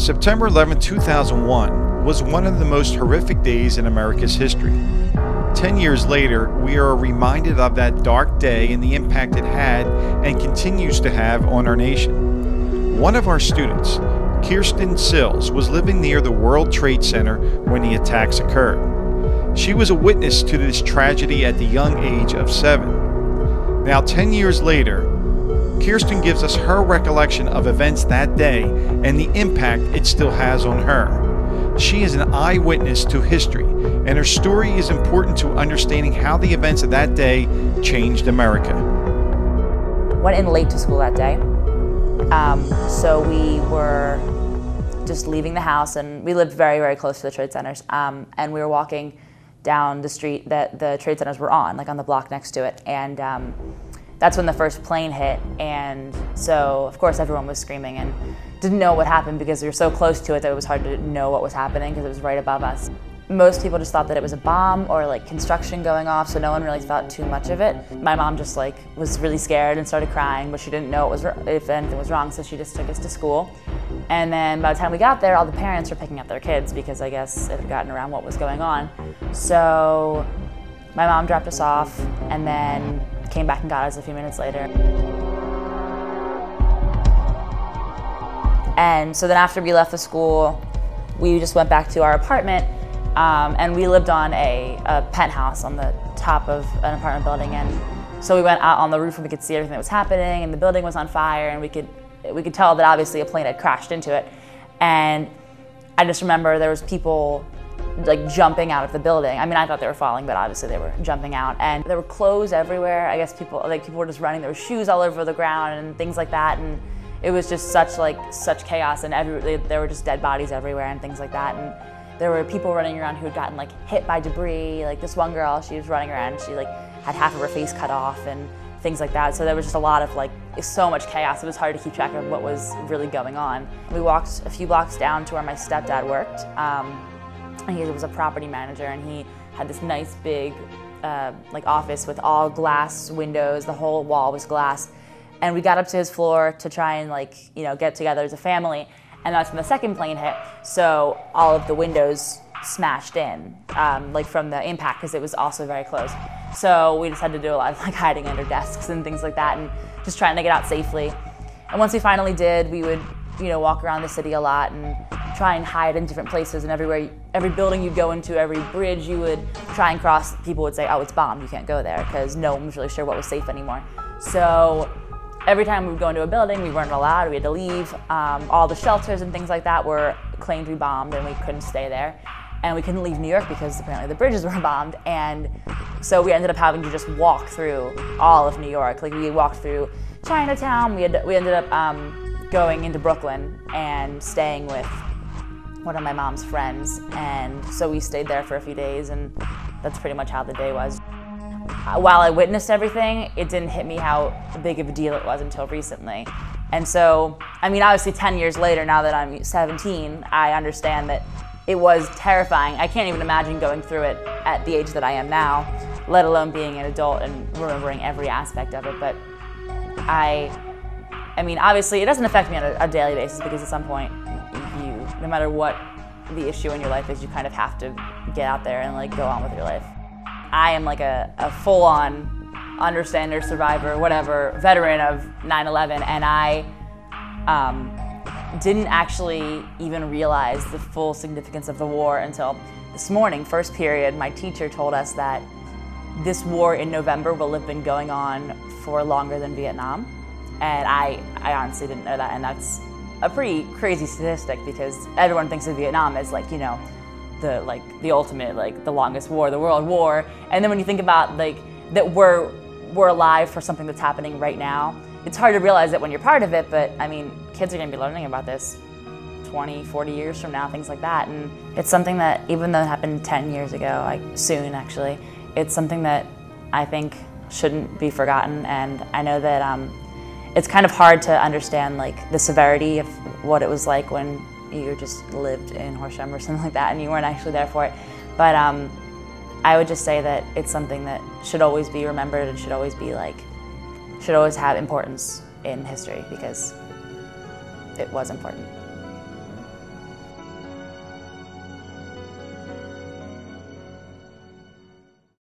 September 11, 2001 was one of the most horrific days in America's history. 10 years later, we are reminded of that dark day and the impact it had and continues to have on our nation. One of our students, Kirsten Sills, was living near the World Trade Center when the attacks occurred. She was a witness to this tragedy at the young age of 7. Now, 10 years later, Kirsten gives us her recollection of events that day and the impact it still has on her. She is an eyewitness to history, and her story is important to understanding how the events of that day changed America. Went in late to school that day, so we were just leaving the house, and we lived very, very close to the trade centers, and we were walking down the street that the trade centers were on, like on the block next to it, and that's when the first plane hit, and so of course everyone was screaming and didn't know what happened because we were so close to it that it was hard to know what was happening because it was right above us. Most people just thought that it was a bomb or like construction going off, so no one really thought too much of it. My mom just was really scared and started crying, but she didn't know if anything was wrong, so she just took us to school. And then by the time we got there, all the parents were picking up their kids because I guess it had gotten around what was going on. So my mom dropped us off and then came back and got us a few minutes later. And so then after we left the school, we just went back to our apartment, and we lived on a penthouse on the top of an apartment building. And so we went out on the roof and we could see everything that was happening, and the building was on fire, and we could tell that obviously a plane had crashed into it. And I just remember there was people like jumping out of the building. I mean, I thought they were falling, but obviously they were jumping out. And there were clothes everywhere. I guess people were just running. There were shoes all over the ground and things like that. And it was just such chaos, and there were just dead bodies everywhere and things like that. And there were people running around who had gotten like hit by debris. Like this one girl, she was running around and she like had half of her face cut off and things like that. So there was just a lot of so much chaos. It was hard to keep track of what was really going on. We walked a few blocks down to where my stepdad worked. He was a property manager, and he had this nice big office with all glass windows. The whole wall was glass. And we got up to his floor to try and get together as a family. And that's when the second plane hit. So all of the windows smashed in, from the impact, because it was also very close. So we just had to do a lot of hiding under desks and things like that, and just trying to get out safely. And once we finally did, we would walk around the city a lot and try and hide in different places, and every building you'd go into, every bridge you would try and cross, people would say, oh, it's bombed, you can't go there, because no one was really sure what was safe anymore. So every time we would go into a building, we weren't allowed, we had to leave. All the shelters and things like that were claimed to be bombed, and we couldn't stay there. And we couldn't leave New York because apparently the bridges were bombed, and so we ended up having to just walk through all of New York. We walked through Chinatown, we ended up going into Brooklyn and staying with one of my mom's friends, and so we stayed there for a few days, and that's pretty much how the day was. While I witnessed everything, it didn't hit me how big of a deal it was until recently. And so, I mean, obviously 10 years later, now that I'm 17, I understand that it was terrifying. I can't even imagine going through it at the age that I am now, let alone being an adult and remembering every aspect of it. But I mean, obviously it doesn't affect me on a daily basis, because at some point, no matter what the issue in your life is, you kind of have to get out there and go on with your life. I am a full-on understander, survivor, whatever, veteran of 9/11, and I didn't actually even realize the full significance of the war until this morning, first period. My teacher told us that this war in November will have been going on for longer than Vietnam, and I honestly didn't know that, and that's a pretty crazy statistic, because everyone thinks of Vietnam as the ultimate, the longest war, the World War. And then when you think about that we're alive for something that's happening right now, it's hard to realize it when you're part of it. But I mean, kids are going to be learning about this 20, 40 years from now, things like that. And it's something that, even though it happened 10 years ago, soon actually, it's something that I think shouldn't be forgotten. And I know that it's kind of hard to understand the severity of what it was like when you just lived in Horsham or something like that and you weren't actually there for it. But I would just say that it's something that should always be remembered and should always have importance in history, because it was important.